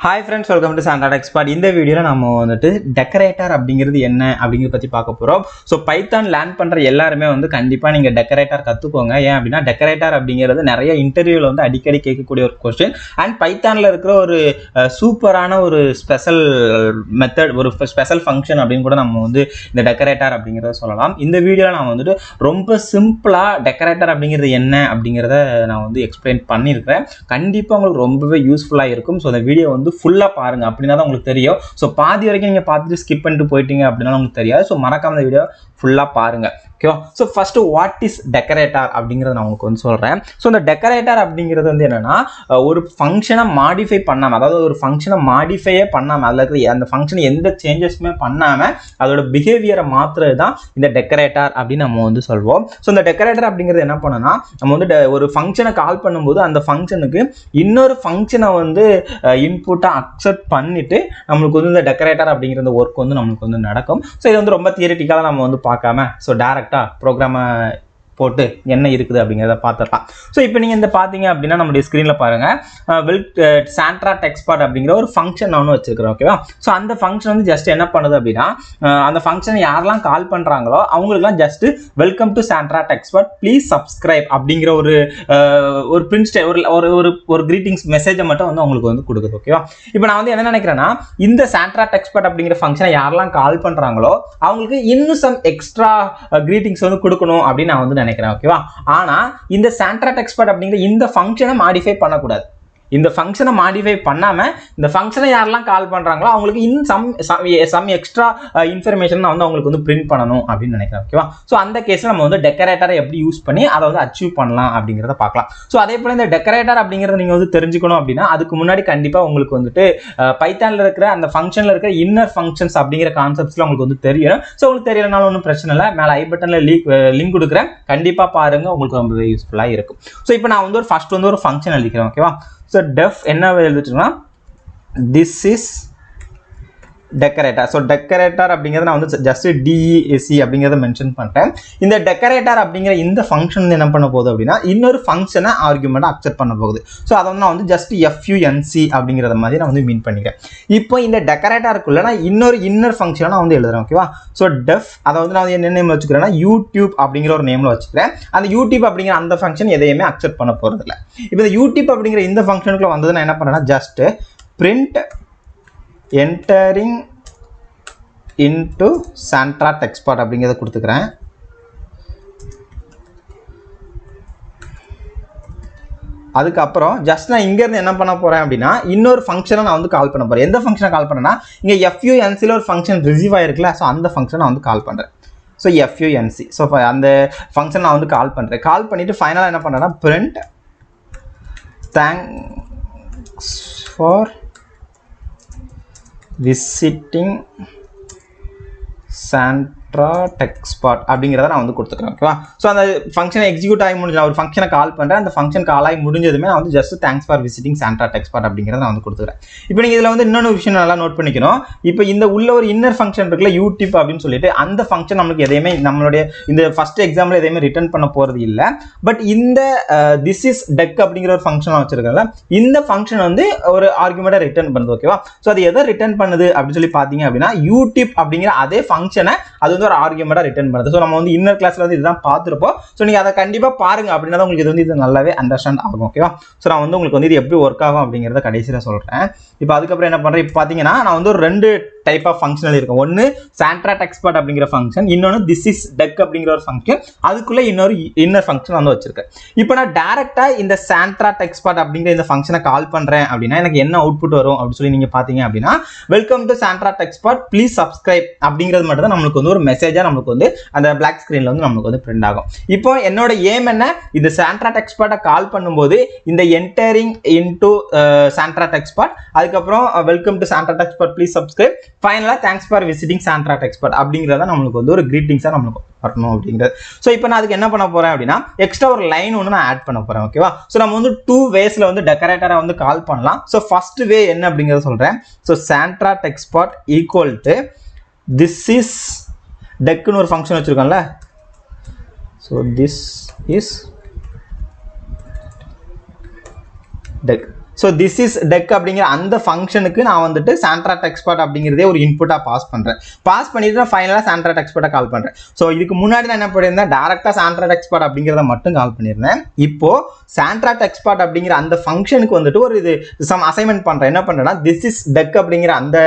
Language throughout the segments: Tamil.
Hi friends, welcome to SANTRA TECHSPOT. In this video, we will see decorator அப்படிங்கிறது என்ன அப்படிங்கறத பத்தி பார்க்க போறோம். So Python லேர்ன் பண்ற எல்லாரும் வந்து கண்டிப்பா நீங்க decorator கத்துக்கோங்க. ஏன் அப்படினா decorator அப்படிங்கிறது நிறைய இன்டர்வியூல வந்து அடிக்கடி கேட்கக்கூடிய ஒரு क्वेश्चन and Pythonல இருக்கிற ஒரு சூப்பரான ஒரு ஸ்பெஷல் மெத்தட் ஒரு ஸ்பெஷல் ஃபங்க்ஷன் அப்படினு கூட நம்ம வந்து இந்த decorator அப்படிங்கறத சொல்லலாம். இந்த வீடியோல நான் வந்து ரொம்ப சிம்பிளா decorator அப்படிங்கிறது என்ன அப்படிங்கறத நான் வந்து எக்ஸ்பிளைன் பண்ணிருக்கேன். கண்டிப்பா உங்களுக்கு ரொம்பவே யூஸ்ஃபுல்லா இருக்கும். So இந்த வீடியோ வந்து ஃபுல்லா பாருங்க அப்படினா தான் உங்களுக்கு தெரியும். சோ பாதி வரைக்கும் நீங்க பார்த்துட்டு ஸ்கிப் பண்ணிட்டு போயிட்டீங்க அப்படினா உங்களுக்கு தெரியாது. சோ மறக்காம இந்த வீடியோ ஃபுல்லா பாருங்க. ஓகேவா? So first what is decorator அப்படிங்கறத நான் உங்களுக்கு வந்து சொல்றேன். சோ இந்த டெக்கரேட்டர் அப்படிங்கிறது வந்து என்னன்னா ஒரு ஃபங்க்ஷனை மாடிஃபை பண்ணாம, அதாவது ஒரு ஃபங்க்ஷனை மாடிஃபையே பண்ணாம, அதுல இருக்கிற அந்த ஃபங்க்ஷன் எந்த சேஞ்சஸுமே பண்ணாம அதோட பிஹேவியரை மாத்துறது தான் இந்த டெக்கரேட்டர் அப்படின்னு நம்ம வந்து சொல்வோம். சோ இந்த டெக்கரேட்டர் அப்படிங்கிறது என்ன பண்ணுனா நம்ம வந்து ஒரு ஃபங்க்ஷனை கால் பண்ணும்போது அந்த ஃபங்க்ஷனுக்கு இன்னொரு ஃபங்க்ஷனை வந்து இன்புட்டா அக்செப்ட் பண்ணிட்டு நமக்கு வந்து இந்த டெக்கரேட்டர் அப்படிங்கிற அந்த ஒர்க் வந்து நமக்கு வந்து நடக்கும். சோ இது வந்து ரொம்ப தியரிட்டிக்கலா நம்ம வந்து பார்க்காம சோ டைரக்டா ப்ரோக்ராமை போட்டு என்ன இருக்குது அப்படிங்கிறத பார்த்துடலாம். ஸோ இப்போ நீங்கள் இந்த பார்த்தீங்க அப்படின்னா நம்மளுடைய ஸ்க்ரீனில் பாருங்கள் SANTRA TECHSPOT அப்படிங்கிற ஒரு ஃபங்க்ஷன் நான் ஒன்று வச்சிருக்கிறேன். ஓகேவா? ஸோ அந்த ஃபங்க்ஷன் வந்து ஜஸ்ட் என்ன பண்ணுது அப்படின்னா அந்த ஃபங்க்ஷன் யாரெல்லாம் கால் பண்ணுறாங்களோ அவங்களுக்குலாம் just welcome to SANTRA TECHSPOT please subscribe அப்படிங்கிற ஒரு பிரிண்ட் ஒரு கிரீட்டிங்ஸ் மெசேஜை மட்டும் வந்து அவங்களுக்கு வந்து கொடுக்குது. ஓகேவா? இப்போ நான் வந்து என்ன நினைக்கிறேன்னா இந்த SANTRA TECHSPOT அப்படிங்கிற ஃபங்க்ஷனை யாரெல்லாம் கால் பண்ணுறாங்களோ அவங்களுக்கு இன்னும் சம் எக்ஸ்ட்ரா கிரீட்டிங்ஸ் வந்து கொடுக்கணும் அப்படின்னு நான் வந்து நினைக்கிறேன். ஓகேவா? ஆனா இந்த SANTRA TECHSPOT அப்படிங்கிற இந்த ஃபங்க்ஷனை மாடிஃபை பண்ணக்கூடாது. இந்த ஃபங்க்ஷனை மாடிஃபை பண்ணாம இந்த ஃபங்க்ஷனை யாரெல்லாம் கால் பண்றாங்களோ அவங்களுக்கு சம் எக்ஸ்ட்ரா இன்ஃபர்மேஷன் நான் வந்து அவங்களுக்கு வந்து பிரிண்ட் பண்ணணும் அப்படின்னு நினைக்கிறேன். ஓகேவா? ஸோ அந்த கேஸ்ல நம்ம வந்து டெக்கரேட்டரை எப்படி யூஸ் பண்ணி அதை வந்து அச்சீவ் பண்ணலாம் அப்படிங்கிறத பார்க்கலாம். ஸோ அதே போல இந்த டெக்கரேட்டர் அப்படிங்கிறத நீங்க வந்து தெரிஞ்சுக்கணும் அப்படின்னா அதுக்கு முன்னாடி கண்டிப்பா உங்களுக்கு வந்துட்டு பைத்தான்ல இருக்கிற அந்த ஃபங்க்ஷன்ல இருக்கிற இன்னர் ஃபங்க்ஷன்ஸ் அப்படிங்கிற கான்செப்ட்ஸ்ல உங்களுக்கு வந்து தெரியணும். ஸோ உங்களுக்கு தெரியலனாலும் ஒன்றும் பிரச்சனை இல்லை, மேலே ஐ பட்டன்ல லிங்க் கொடுக்குறேன், கண்டிப்பா பாருங்க, உங்களுக்கு ரொம்பவே யூஸ்ஃபுல்லா இருக்கும். ஸோ இப்போ நான் வந்து ஃபர்ஸ்ட் வந்து ஒரு ஃபங்க்ஷன் எழுதிக்கிறேன். ஓகேவா? So def என்ன எழுதிட்டோம்னா this is decorator. So decorator அப்படிங்கறது நான் வந்து just dec அப்படிங்கறத மென்ஷன் பண்றேன். இந்த decorator அப்படிங்கற இந்த ஃபங்க்ஷன் என்ன பண்ண போகுது அப்படினா இன்னொரு ஃபங்க்ஷனை ஆர்குமென்ட் அக்செப்ட் பண்ண போகுது. சோ அத வந்து நான் வந்து just func அப்படிங்கறத மாதிரி நான் வந்து மீன் பண்ணிக்கிறேன். இப்போ இந்த decoratorக்குள்ள நான் இன்னர் ஃபங்க்ஷனை நான் வந்து எழுதுறேன். ஓகேவா? சோ def அத வந்து நான் என்ன நேம் வச்சுக்கிறேன்னா YouTube அப்படிங்கற ஒரு நேம்ல வச்சுக்கிறேன். அந்த YouTube அப்படிங்கற அந்த ஃபங்க்ஷன் எதையுமே அக்செப்ட் பண்ண போறது இல்ல. இப்போ இந்த YouTube அப்படிங்கற இந்த ஃபங்க்ஷனுக்குள்ள வந்தது நான் என்ன பண்றேன்னா just print entering into SANTRA TECHSPOT அப்படிங்கறத கொடுத்துக்கிறேன். அதுக்கு அப்புறம் ஜஸ்ட் நான் இங்க இருந்து என்ன பண்ண போறேன் அப்படினா இன்னொரு ஃபங்க்ஷனை நான் வந்து கால் பண்ண போறேன். எந்த ஃபங்க்ஷனை கால் பண்ணேன்னா இங்க func ல ஒரு ஃபங்க்ஷன் ரிசீவ் ஆயிருக்குல, சோ அந்த ஃபங்க்ஷனை நான் வந்து கால் பண்றேன். சோ func சோ அந்த ஃபங்க்ஷன் நான் வந்து கால் பண்றேன். கால் பண்ணிட்டு ஃபைனலா என்ன பண்றேன்னா print thanks for visiting SANTRA TECHSPOT அப்படிங்கறத நான் வந்து கொடுத்துக்கிறேன். ஓகேவா? சோ அந்த ஃபங்க்ஷனை எக்ஸிக்யூட் ஆகி முடிஞ்ச ஒரு ஃபங்க்ஷனை கால் பண்றேன். அந்த ஃபங்க்ஷன் கால் ஆகி முடிஞ்சதுமே நான் வந்து just thanks for visiting SANTRA TECHSPOT அப்படிங்கறத நான் வந்து கொடுத்துக்கிறேன். இப்போ நீங்க இதுல வந்து இன்னொரு விஷயம் நல்லா நோட் பண்ணிக்கணும். இப்போ இந்த உள்ள ஒரு இன்னர் ஃபங்க்ஷன் இருக்குல YouTube அப்படின்னு சொல்லிட்டு அந்த ஃபங்க்ஷன் நமக்கு எதையுமே நம்மளுடைய இந்த ஃபர்ஸ்ட் எக்ஸாம்பிள் எதையுமே ரிட்டர்ன் பண்ண போறது இல்ல. பட் இந்த this is dec அப்படிங்கற ஒரு ஃபங்க்ஷன் வச்சிருக்கேன்ல, இந்த ஃபங்க்ஷன் வந்து ஒரு ஆர்குமென்ட்டை ரிட்டர்ன் பண்ணுது. ஓகேவா? சோ அது எதை ரிட்டர்ன் பண்ணுது அப்படி சொல்லி பாத்தீங்க அப்படினா YouTube அப்படிங்கற அதே ஃபங்க்ஷனை அது வந்து ஒரு ஆர்குமென்ட்டா ரிட்டர்ன் பண்ணுது. சோ நம்ம வந்து இன்னர் கிளாஸ்ல வந்து இதுதான் பார்த்திருப்போம். சோ நீங்க அதை கண்டிப்பா பாருங்க அப்படினா தான் உங்களுக்கு இது நல்லாவே அண்டர்ஸ்டாண்ட் ஆகும். ஓகேவா? சோ நான் வந்து உங்களுக்கு வந்து இது எப்படி ஒர்க் ஆகும் அப்படிங்கறத கடைசியா சொல்றேன். இப்போ அதுக்கு அப்புறம் என்ன பண்றேன், இப்போ பாத்தீங்கன்னா நான் வந்து ஒரு ரெண்டு டைப் ஆஃப் ஃபங்க்ஷனல் இருக்கு. ஒன்னு SANTRA TECHSPOT அப்படிங்கிற ஃபங்க்ஷன், இன்னொன்னு this is dec அப்படிங்கிற ஒரு ஃபங்க்ஷன், அதுக்குள்ள இன்னொரு இன்னர் ஃபங்க்ஷன் வந்து வச்சிருக்கேன். இப்போ நான் டைரக்டா இந்த SANTRA TECHSPOT அப்படிங்கிற இந்த ஃபங்க்ஷனை கால் பண்றேன் அப்படின்னா எனக்கு என்ன அவுட்புட் வரும் அப்படி சொல்லி நீங்க பாத்தீங்க அப்படின்னா welcome to SANTRA TECHSPOT please subscribe அப்படிங்கிறது மட்டும் தான் நமக்கு வந்து ஒரு மெசேஜா நமக்கு வந்து அந்த பிளாக் ஸ்கிரீன்ல வந்து நமக்கு வந்து பிரிண்ட் ஆகும். இப்போ என்னோட ஏம் என்ன, இந்த SANTRA TECHSPOT கால் பண்ணும்போது இந்த entering into SANTRA TECHSPOT, அதுக்கப்புறம் welcome to SANTRA TECHSPOT please subscribe, ஃபைனலா thanks for visiting SANTRA TECHSPOT அப்படிங்கறத நமக்கு வந்து ஒரு கிரீட்டிங்ஸா நமக்கு வரணும் அப்படிங்கிறது. சோ இப்போ நான் அதுக்கு என்ன பண்ண போறேன் அப்படின்னா எக்ஸ்ட்ரா ஒரு லைன் ஒன்று நான் ஆட் பண்ண போறேன். ஓகேவா? சோ நம்ம வந்து 2 வேஸ்ல வந்து டெக்கரேட்டரை வந்து கால் பண்ணலாம். சோ ஃபர்ஸ்ட் வே என்ன அப்படிங்கறத சொல்றேன். So SANTRA TECHSPOT equal to this is dec னு ஒரு ஃபங்க்ஷன் வச்சிருக்கோம்ல, so this is dec so this is dec அப்படிங்கிற அந்த ஃபங்க்ஷனுக்கு நான் வந்துட்டு சாண்ட்ரா டெக்ஸ்பாட் அப்படிங்கிறதே ஒரு இன்புட்டாக பாஸ் பண்ணுறேன். பாஸ் பண்ணிட்டு நான் ஃபைனலாக சாண்ட்ரா டெக்ஸ்பாட்டை கால் பண்ணுறேன். ஸோ இதுக்கு முன்னாடி நான் என்ன பண்ணியிருந்தேன், டேரெக்டாக சாண்ட்ரா டெக்ஸ்பாட் அப்படிங்கிறத மட்டும் கால் பண்ணியிருந்தேன். இப்போ சாண்ட்ரா டெக்ஸ்பாட் அப்படிங்கிற அந்த ஃபங்க்ஷனுக்கு வந்துட்டு ஒரு இது சம் அசைன்மெண்ட் பண்ணுறேன். என்ன பண்ணுறேன்னா, திஸ் இஸ் டெக் அப்படிங்கிற அந்த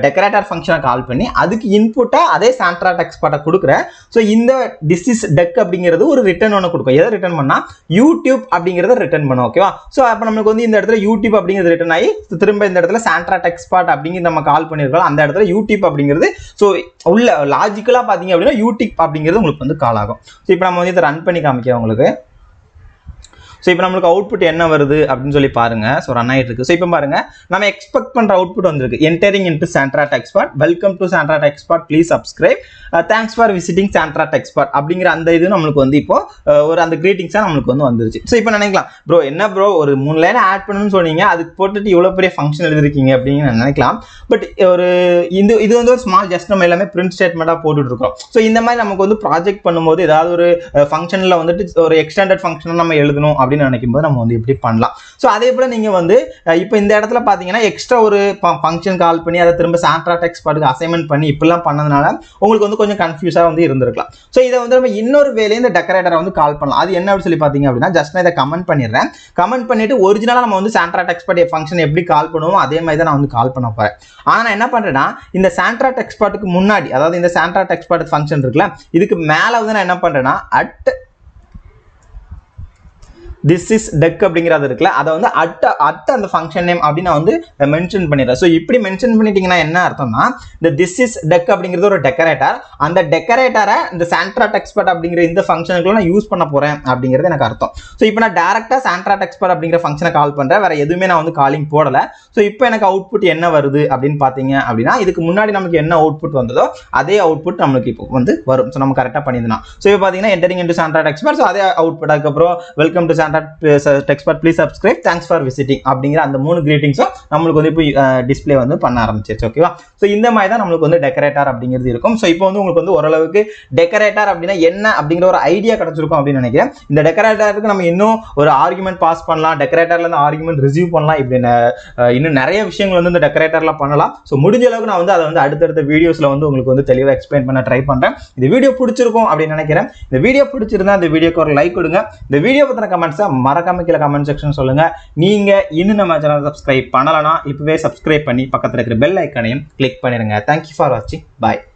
டெக்கரேட்டர் ஃபங்க்ஷனை கால் பண்ணி அதுக்கு இன்புட்டாக அதே சாண்ட்ரா டெக்ஸ்பாட்டை கொடுக்குறேன். ஸோ இந்த திஸ் இஸ் டெக் அப்படிங்கிறது ஒரு ரிட்டர்ன் ஒன்று கொடுக்கும். எதை ரிட்டர்ன் பண்ணால் யூடியூப் அப்படிங்கிறத ரிட்டர்ன் பண்ணும். ஓகேவா? ஸோ அப்போ நம்மளுக்கு வந்து இந்த இடத்துல யூடியூப் அப்படிங்கிறது ரிட்டர்ன் ஆகி திரும்ப இந்த இடத்துல சாண்ட்ரா டெக்ஸ்பாட் அப்படிங்கிறது நம்ம கால் பண்ணியிருக்கோம். அந்த இடத்துல யூடியூப் அப்படிங்கிறது ஸோ உள்ள லாஜிக்கலாக பார்த்தீங்க அப்படின்னா யூடியூப் அப்படிங்கிறது உங்களுக்கு வந்து கால் ஆகும். ஸோ இப்போ நம்ம வந்து இதை ரன் பண்ணி காமிக்கிறோம் உங்களுக்கு. ஸோ இப்போ நம்மளுக்கு அவுட்புட் என்ன வருது அப்படின்னு சொல்லி பாருங்க. ஸோ ரன் ஆகிட்டு இருக்கு. ஸோ இப்போ பாருங்க, நம்ம எக்ஸ்பெக்ட் பண்ணுற அவுட்புட் வந்திருக்கு. Entering into Santra TechSpot, welcome to Santra TechSpot, please subscribe, thanks for visiting Santra TechSpot அப்படிங்கிற அந்த இது நம்மளுக்கு வந்து இப்போ ஒரு அந்த கிரீட்டிங்ஸாக நம்மளுக்கு வந்து வந்துருச்சு. ஸோ இப்போ நினைக்கலாம், ப்ரோ என்ன ப்ரோ ஒரு 3 லைன் ஆட் பண்ணணும்னு சொன்னீங்க, அதுக்கு போட்டுட்டு இவ்வளோ பெரிய ஃபங்க்ஷன் எழுதிருக்கீங்க அப்படின்னு நினைக்கலாம். பட் ஒரு இது வந்து ஒரு ஸ்மால் ஜஸ்ட் நம்ம எல்லாமே பிரிண்ட் ஸ்டேட்மெண்ட்டாக போட்டுட்டு இருக்கோம். ஸோ இந்த மாதிரி நமக்கு வந்து ப்ராஜெக்ட் பண்ணும்போது ஏதாவது ஒரு ஃபங்க்ஷனில் வந்துட்டு ஒரு எக்ஸ்டெண்டட் ஃபங்க்ஷனை நம்ம எழுதணும் அப்படின்னு நினைக்கும் போது நம்ம வந்து இப்படி பண்ணலாம். ஸோ அதே போல நீங்க வந்து இப்போ இந்த இடத்துல பாத்தீங்கன்னா எக்ஸ்ட்ரா ஒரு ஃபங்க்ஷன் கால் பண்ணி அதை திரும்ப சாண்ட்ரா டெக்ஸ்பாட்டுக்கு அசைன்மெண்ட் பண்ணி இப்படிலாம் பண்ணதுனால உங்களுக்கு வந்து கொஞ்சம் கன்ஃபியூஸா வந்து இருந்திருக்கலாம். ஸோ இதை வந்து நம்ம இன்னொரு வேலையை இந்த டெக்கரேட்டரை வந்து கால் பண்ணலாம். அது என்ன அப்படின்னு சொல்லி பாத்தீங்க அப்படின்னா, ஜஸ்ட் நான் இதை கமெண்ட் பண்ணிடுறேன். கமெண்ட் பண்ணிட்டு ஒரிஜினலா நம்ம வந்து சாண்ட்ரா டெக்ஸ்பாட் ஃபங்க்ஷன் எப்படி கால் பண்ணுவோம் அதே மாதிரி தான் நான் வந்து கால் பண்ண போறேன். ஆனா நான் என்ன பண்றேன்னா, இந்த சாண்ட்ரா டெக்ஸ்பாட்டுக்கு முன்னாடி, அதாவது இந்த சாண்ட்ரா டெக்ஸ்பாட் ஃபங்க்ஷன் இருக்குல்ல, இதுக்கு மேல வந்து நான் என்ன பண்றேன்னா அட் திஸ் இஸ் டெக் அப்படிங்கிறது இருக்குல்ல, அதை வந்து அட் அந்த ஃபங்க்ஷன் நேம் அப்படின்னு நான் வந்து மென்ஷன் பண்ணிடுறேன். ஸோ இப்படி மென்ஷன் பண்ணிட்டீங்கன்னா என்ன அர்த்தம்னா, இந்த திஸ் இஸ் டெக் அப்படிங்கிறது ஒரு டெக்கரேட்டர், அந்த டெக்கரேட்டரை இந்த சாண்ட்ரா டெக்ஸ்பாட் அப்படிங்கிற இந்த ஃபங்க்ஷனுக்குள்ள நான் யூஸ் பண்ண போறேன் அப்படிங்கிறது எனக்கு அர்த்தம். ஸோ இப்போ நான் டேரக்டா சாண்ட்ரா டெக்ஸ்பாட் அப்படிங்கிற ஃபங்க்ஷனை கால் பண்றேன், வேற எதுவுமே நான் வந்து காலிங் போடல. ஸோ இப்போ எனக்கு அவுட்புட் என்ன வருது அப்படின்னு பாத்தீங்க அப்படின்னா, இதுக்கு முன்னாடி நமக்கு என்ன அவுட்புட் வந்ததோ அதே அவுட்புட் நம்மளுக்கு இப்போ வந்து வரும். ஸோ நம்ம கரெக்டாக பண்ணியிருந்தோம். ஸோ இப்போ பாத்தீங்கன்னா entering into Santra TechSpot, so அதே அவுட்புட். அதுக்கப்புறம் welcome to Santra TechSpot, please subscribe, thanks for visiting அப்படிங்கிற அந்த 3 கிரீட்டிங்ஸும் நம்மளுக்கு வந்து இப்போ டிஸ்பிளே வந்து பண்ண ஆரம்பிச்சிருச்சு. ஓகேவா? ஸோ இந்த மாதிரி தான் நம்மளுக்கு வந்து டெக்கரேட்டர் அப்படிங்கிறது இருக்கும். ஸோ இப்போ வந்து உங்களுக்கு வந்து ஓரளவுக்கு டெக்கரேட்டர் அப்படின்னா என்ன அப்படிங்கிற ஒரு ஐடியா கிடைச்சிருக்கும் அப்படின்னு நினைக்கிறேன். இந்த டெக்கரேட்டருக்கு நம்ம இன்னும் ஒரு ஆர்குமெண்ட் பாஸ் பண்ணலாம், டெக்கரேட்டர்ல இருந்து ஆர்குமெண்ட் ரிசீவ் பண்ணலாம், இப்படி இன்னும் நிறைய விஷயங்கள் வந்து இந்த டெக்கரேட்டர்ல பண்ணலாம். ஸோ முடிஞ்ச அளவுக்கு நான் வந்து அதை வந்து அடுத்தடுத்த வீடியோஸ்ல வந்து உங்களுக்கு வந்து தெளிவாக எக்ஸ்பிளைன் பண்ண ட்ரை பண்றேன். இந்த வீடியோ பிடிச்சிருக்கும் அப்படின்னு நினைக்கிறேன். இந்த வீடியோ பிடிச்சிருந்தா இந்த வீடியோக்கு ஒரு லைக் கொடுங்க. இந்த வீடியோ பத்தின கமெண்ட்ஸை மறக்காம கீழே கமெண்ட் செக்ஷன் சொல்லுங்க. நீங்க இன்னும் நம்ம சேனல் சப்ஸ்கிரைப் பண்ணலனா இப்பவே சப்ஸ்கிரைப் பண்ணி பக்கத்துல இருக்கிற பெல் ஐகானையும் கிளிக் பண்ணிருங்க. Thank you for watching. Bye.